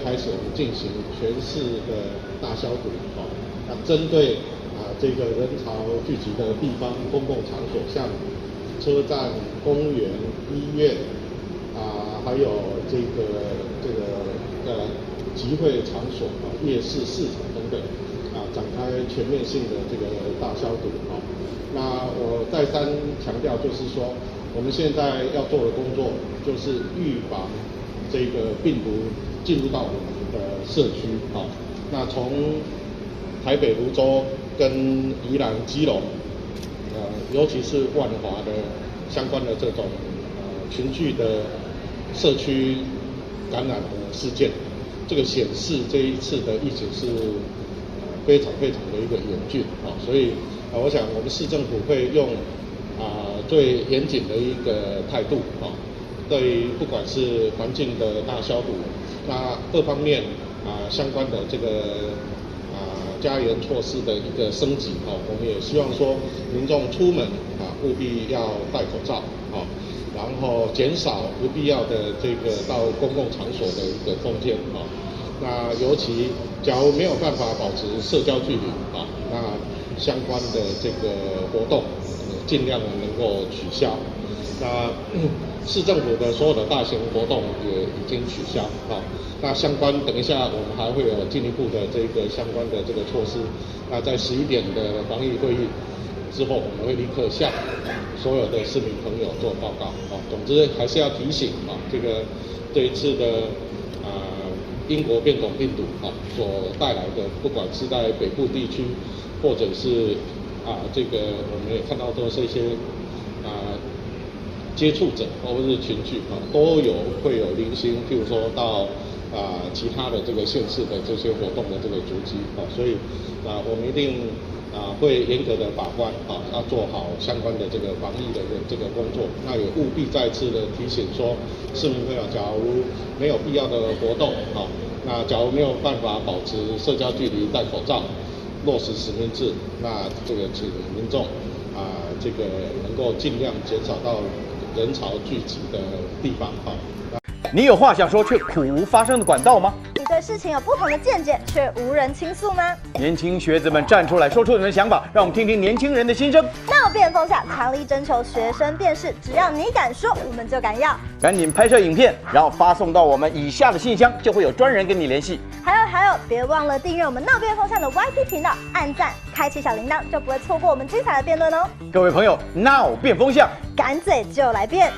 开始我们进行全市的大消毒那针对这个人潮聚集的地方公共场所，像车站、公园、医院还有这个集会场所夜市、市场等等展开全面性的这个大消毒那我再三强调，就是说我们现在要做的工作，就是预防这个病毒进入到我们的社区那从台北、芦洲跟宜兰、基隆尤其是万华的相关的这种群聚的社区感染的事件，这个显示这一次的疫情是非常的一个严峻所以我想我们市政府会用最严谨的一个态度对于不管是环境的大消毒，那各方面相关的这个加严措施的一个升级我们也希望说民众出门务必要戴口罩然后减少不必要的这个到公共场所的一个空间那尤其假如没有办法保持社交距离那相关的这个活动尽量能够取消。那市政府的所有的大型活动也已经取消那相关等一下我们还会有进一步的这个相关的这个措施。那在11点的防疫会议之后，我们会立刻向所有的市民朋友做报告总之还是要提醒这一次的英国变种病毒所带来的，不管是在北部地区，或者是这个我们也看到都是一些接触者或者是群聚都会有零星，譬如说到其他的这个县市的这些活动的这个足迹所以我们一定会严格的把关要做好相关的这个防疫的这个工作。那也务必再次的提醒说，市民朋友，假如没有必要的活动那假如没有办法保持社交距离、戴口罩、落实实名制，那这个请民众这个能够尽量减少到人潮聚集的地方你有话想说却苦无发声的管道吗？你对事情有不同的见解却无人倾诉吗？年轻学子们站出来说出你们的想法，让我们听听年轻人的心声。闹变风下强力征求学生辨识，只要你敢说，我们就敢要。赶紧拍摄影片，然后发送到我们以下的信箱，就会有专人跟你联系。还有，别忘了订阅我们闹变风向的 YT 频道，按赞，开启小铃铛，就不会错过我们精彩的辩论哦。各位朋友，闹变风向，敢嘴就来辩。